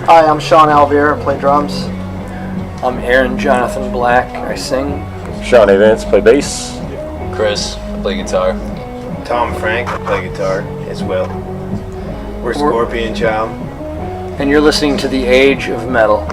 Hi, I'm Sean Alvear, I play drums. I'm Aaron Jonathan Black, I sing. Sean Evans, play bass. Chris, I play guitar. Tom Frank, I play guitar as well. We're Scorpion Child. And you're listening to The Age of Metal.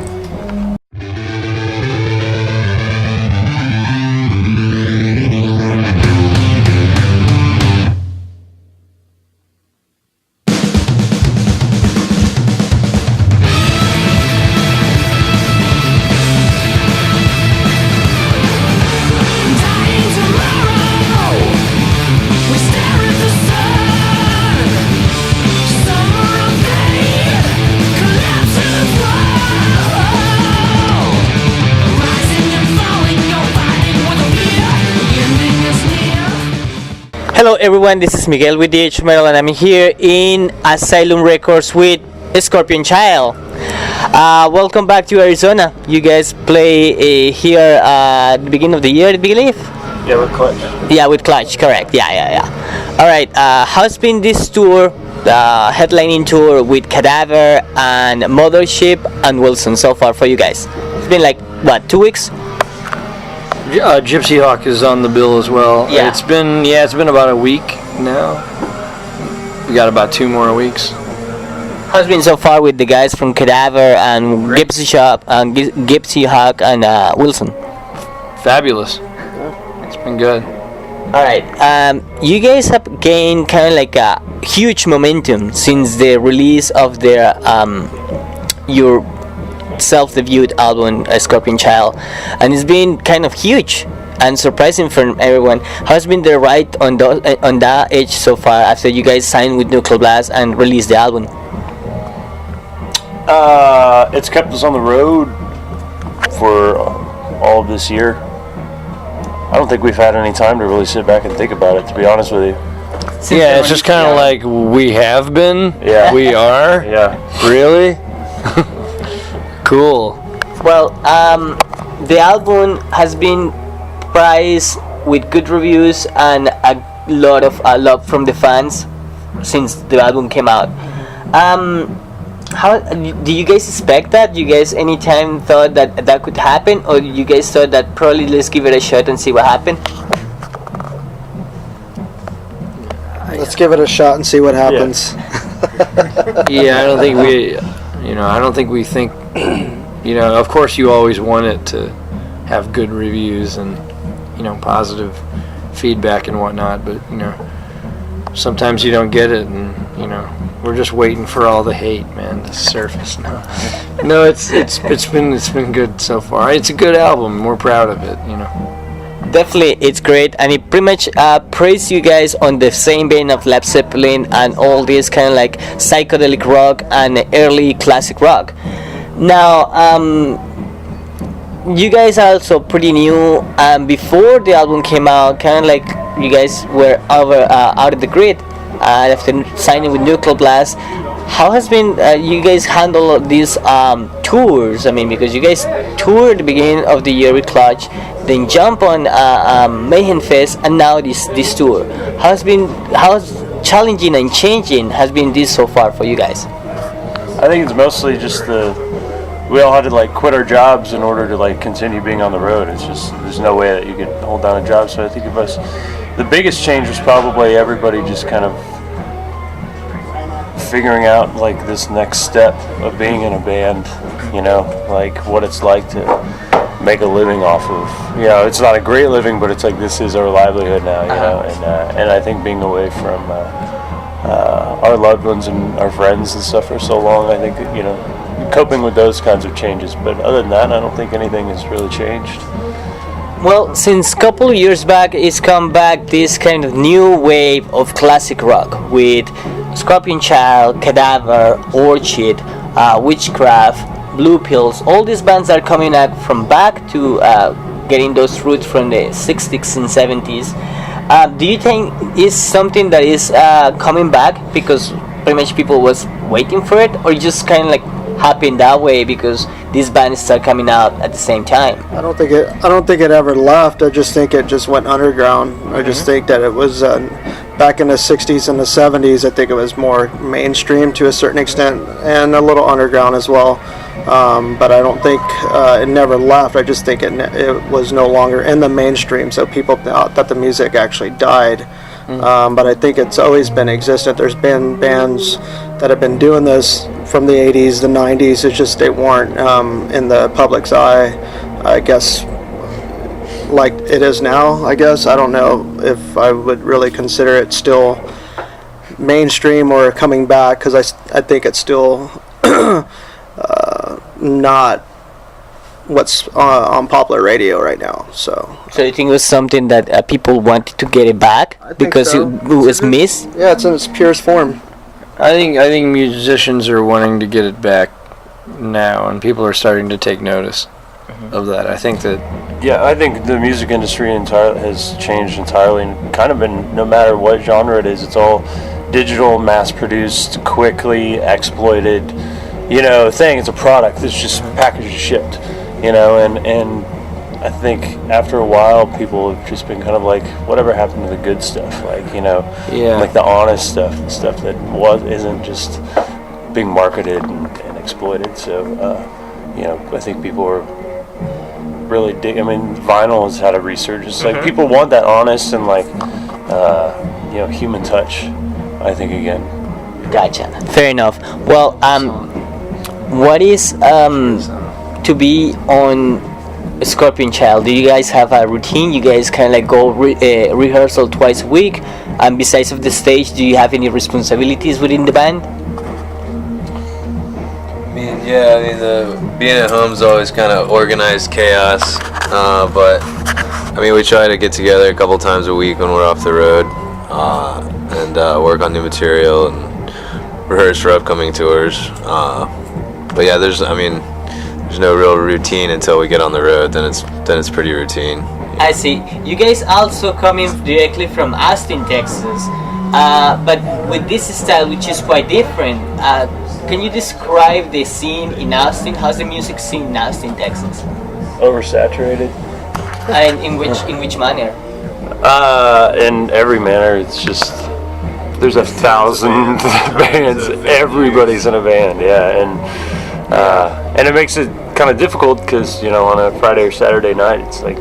Hello everyone, this is Miguel with the Age of Metal and I'm here in Asylum Records with Scorpion Child. Welcome back to Arizona. You guys play here at the beginning of the year, I believe? Yeah, with Clutch. Yeah, with Clutch, correct. Yeah. Alright, how's been this tour, the headlining tour with Cadaver and Mothership and Wilson so far for you guys? It's been like, what, 2 weeks? Gypsy Hawk is on the bill as well. Yeah. It's been about a week now. We got about 2 more weeks. How's it been so far with the guys from Cadaver and Gypsy Hawk and Wilson? Fabulous. It's been good. Alright, you guys have gained kind of like a huge momentum since the release of their your self-debuted album, Scorpion Child, and it's been kind of huge and surprising for everyone. How's been the ride on that age so far after you guys signed with Nuclear Blast and released the album? It's kept us on the road for all of this year. I don't think we've had any time to really sit back and think about it, to be honest with you. Yeah, it's just kind of like we have been. Yeah. We are. Yeah. Really? Cool. Well, the album has been prized with good reviews and a lot of love from the fans since the album came out. How do you guys expect that? You guys anytime thought that could happen, or you guys thought that probably let's give it a shot and see what happened? Let's give it a shot and see what happens. Yeah, I don't think we think, of course you always want it to have good reviews and, positive feedback and whatnot, but, sometimes you don't get it and, we're just waiting for all the hate, man, to surface. No, it's been good so far. It's a good album. We're proud of it, Definitely, it's great, and it pretty much praised you guys on the same vein of Led Zeppelin and all this kind of like psychedelic rock and early classic rock. Now, you guys are also pretty new, and before the album came out, kind of like you guys were out of the grid after signing with Nuclear Blast. How has been you guys handle these tours? I mean, because you guys toured at the beginning of the year with Clutch, then jump on Mayhem Fest, and now this tour. How's challenging and changing has been this so far for you guys? I think it's mostly just we all had to like quit our jobs in order to like continue being on the road. It's just there's no way that you could hold down a job. So I think the biggest change was probably everybody just kind of figuring out like this next step of being in a band, like what it's like to make a living off of. It's not a great living, but it's like this is our livelihood now, and I think being away from our loved ones and our friends and stuff for so long, I think coping with those kinds of changes. But other than that, I don't think anything has really changed. Well, since a couple of years back, it's come back this kind of new wave of classic rock with Scorpion Child, Cadaver, Orchid, Witchcraft, Blue Pills. All these bands are coming up from back to getting those roots from the 60s and 70s. Do you think it's something that is coming back because pretty much people was waiting for it, or just kind of like happened that way because these bands start coming out at the same time? I don't think it ever left. I just think it just went underground. I just think that it was back in the 60s and the 70s, I think it was more mainstream to a certain extent and a little underground as well. But I don't think it never left. I just think it was no longer in the mainstream, so people thought that the music actually died. But I think it's always been existent. There's been bands that have been doing this from the 80s, the 90s. It's just they weren't in the public's eye, I guess, like it is now. I guess I don't know if I would really consider it still mainstream or coming back, because I think it's still not what's on popular radio right now. So you think it was something that people wanted to get it back because so. it was missed? Yeah, it's in its purest form. I think musicians are wanting to get it back now, and people are starting to take notice of that. I think that. Yeah, I think the music industry has changed entirely, and kind of been, no matter what genre it is, it's all digital, mass-produced, quickly exploited, thing. It's a product that's just packaged and shipped, and I think after a while, people have just been kind of like, whatever happened to the good stuff, like the honest stuff, the stuff that isn't just being marketed and exploited. So, I think people are really vinyl has had a resurgence. Like, people want that honest and human touch, I think, again. Gotcha. Fair enough. Well, what is to be on Scorpion Child? Do you guys have a routine? You guys kind of like go rehearsal twice a week? And besides of the stage, do you have any responsibilities within the band? Being at home is always kind of organized chaos, but we try to get together a couple times a week when we're off the road and work on new material and rehearse for upcoming tours. But yeah, there's no real routine until we get on the road. Then it's pretty routine. I see. You guys also coming directly from Austin, Texas, but with this style, which is quite different. Can you describe the scene in Austin? How's the music scene in Austin, Texas? Oversaturated. And in which manner? In every manner. It's just there's 1,000 bands. Everybody's in a band, and it makes it kind of difficult because on a Friday or Saturday night, it's like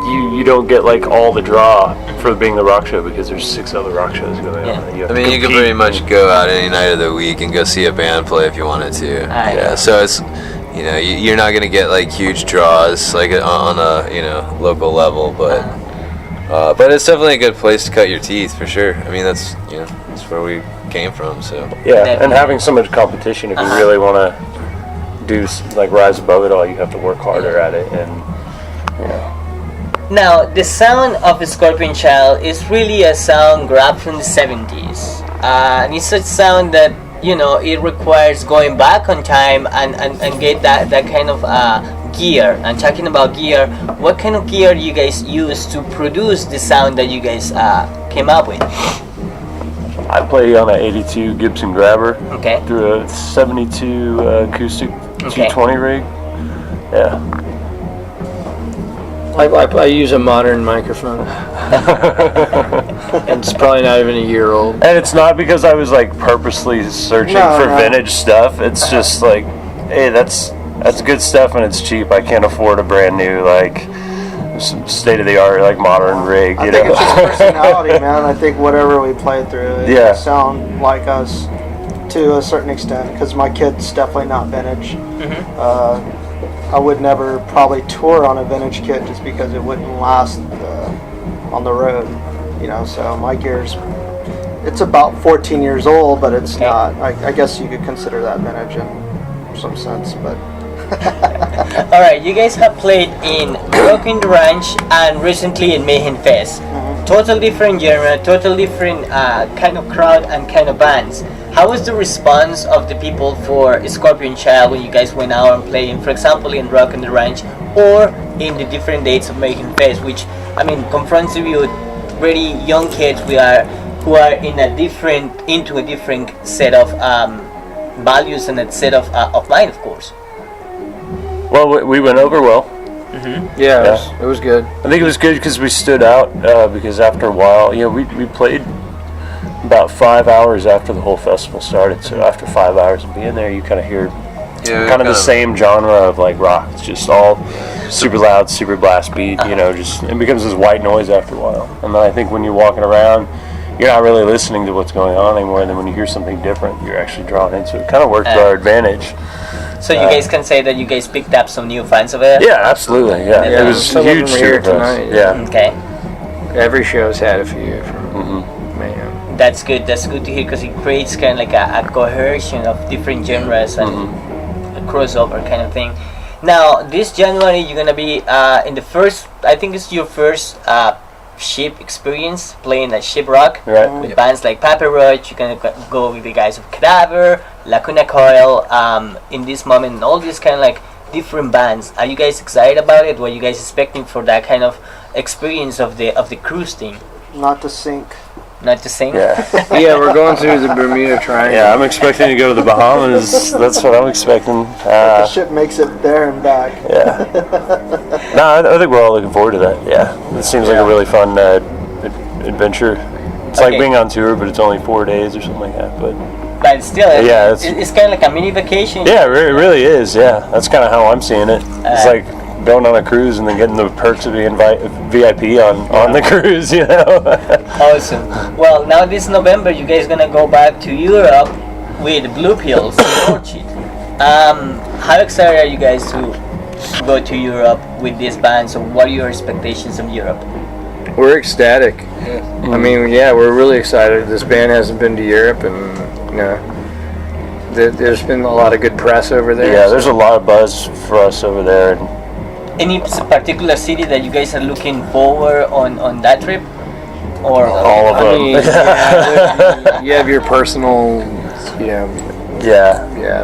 you don't get like all the draw for being the rock show because there's 6 other rock shows going on. You can pretty much go out any night of the week and go see a band play if you wanted to. So it's you're not gonna get like huge draws like on a local level, but it's definitely a good place to cut your teeth for sure. That's that's where we came from. So and having so much competition, if you really want to do like rise above it all, you have to work harder at it, and Now, the sound of Scorpion Child is really a sound grabbed from the 70s. And it's a sound that, it requires going back on time and get that kind of gear. And talking about gear, what kind of gear you guys use to produce the sound that you guys came up with? I play on an 82 Gibson Grabber through a 72 acoustic 220 rig. Yeah. I use a modern microphone. And it's probably not even a year old. And it's not because I was like purposely searching for vintage stuff. It's just like, hey, that's good stuff and it's cheap. I can't afford a brand new state of the art modern rig. I think it's just personality, man. I think whatever we play through, it sound like us to a certain extent. Because my kid's definitely not vintage. I would never probably tour on a vintage kit just because it wouldn't last on the road, so my gear's, it's about 14 years old, but it's not, I guess you could consider that vintage in some sense, but. Alright, you guys have played in Rock in the Ranch and recently in Mayhem Fest. Total different genre, total different kind of crowd and kind of bands. How was the response of the people for Scorpion Child when you guys went out and playing, for example, in Rock in the Ranch or in the different dates of Mayhem Fest, which confronts you with really young kids who are into a different set of values and a set of mind, of course. Well, we went over well. Yeah, it was good. I think it was good because we stood out because after a while, we played about 5 hours after the whole festival started. So after 5 hours of being there, you kind of hear kind of the same genre of like rock. It's just all super loud, super blast beat. Just it becomes this white noise after a while. And then I think when you're walking around, you're not really listening to what's going on anymore. And then when you hear something different, you're actually drawn into it. It kind of worked to our advantage. So you guys can say that you guys picked up some new fans of it? Yeah, absolutely. Yeah, it was some of them huge were here for us. tonight. Yeah. Okay. Every show's had a few from Mayhem. That's good. That's good to hear because it creates kind of like a cohesion of different genres and a crossover kind of thing. Now, this January you're gonna be in the first. I think it's your first ship experience playing at Ship Rock with bands like Papa Roach. You're gonna go with the guys of Cadaver, Lacuna Coil. In this moment, and all these kind of like different bands. Are you guys excited about it? What are you guys expecting for that kind of experience of the cruise thing? Not to sink. Not to sing? Yeah. Yeah, we're going through the Bermuda Triangle. Yeah, I'm expecting to go to the Bahamas. That's what I'm expecting. The ship makes it there and back. Yeah. No, I think we're all looking forward to that. Yeah. It seems like a really fun adventure. It's like being on tour, but it's only 4 days or something like that. But still, Yeah, it's kind of like a mini vacation. Yeah, it really is. Yeah, that's kind of how I'm seeing it. It's like going on a cruise and then getting the perks of being VIP on the cruise. Awesome. Well, now this November, you guys gonna go back to Europe with Blue Pills and Orchid. How excited are you guys to go to Europe with this band? So, what are your expectations of Europe? We're ecstatic. I mean, yeah, we're really excited. This band hasn't been to Europe, and there's been a lot of good press over there. Yeah, there's a lot of buzz for us over there. And Any particular city that you guys are looking forward on that trip? Or all of them. I mean, you have your personal, yeah,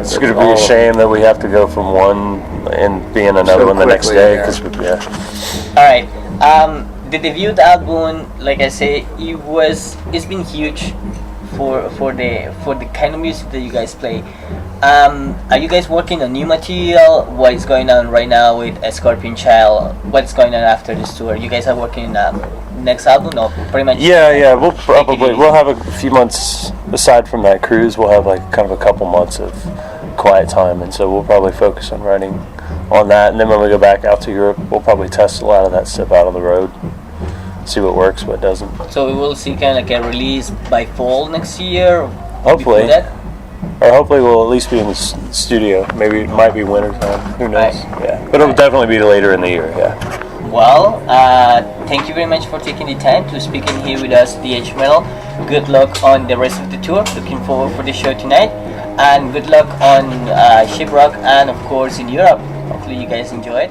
it's going to be a shame that we have to go from one and be in another one the next day. All right. The debut album, like I say, it's been huge for the kind of music that you guys play. Are you guys working on new material? What is going on right now with Scorpion Child? What's going on after this tour? You guys are working on next album? No, pretty much. Yeah. We'll have a few months aside from that cruise. We'll have like kind of a couple months of quiet time, and so we'll probably focus on writing on that. And then when we go back out to Europe, we'll probably test a lot of that stuff out on the road, see what works, what doesn't. So we will see kind of like a release by fall next year. Hopefully. That? Or hopefully we'll at least be in the studio. Maybe it might be winter time. Who knows? Right. Yeah, but it'll definitely be later in the year. Yeah. Well, thank you very much for taking the time to speak in here with us, DH Metal. Good luck on the rest of the tour. Looking forward for the show tonight. And good luck on Ship Rock and, of course, in Europe. Hopefully you guys enjoy it.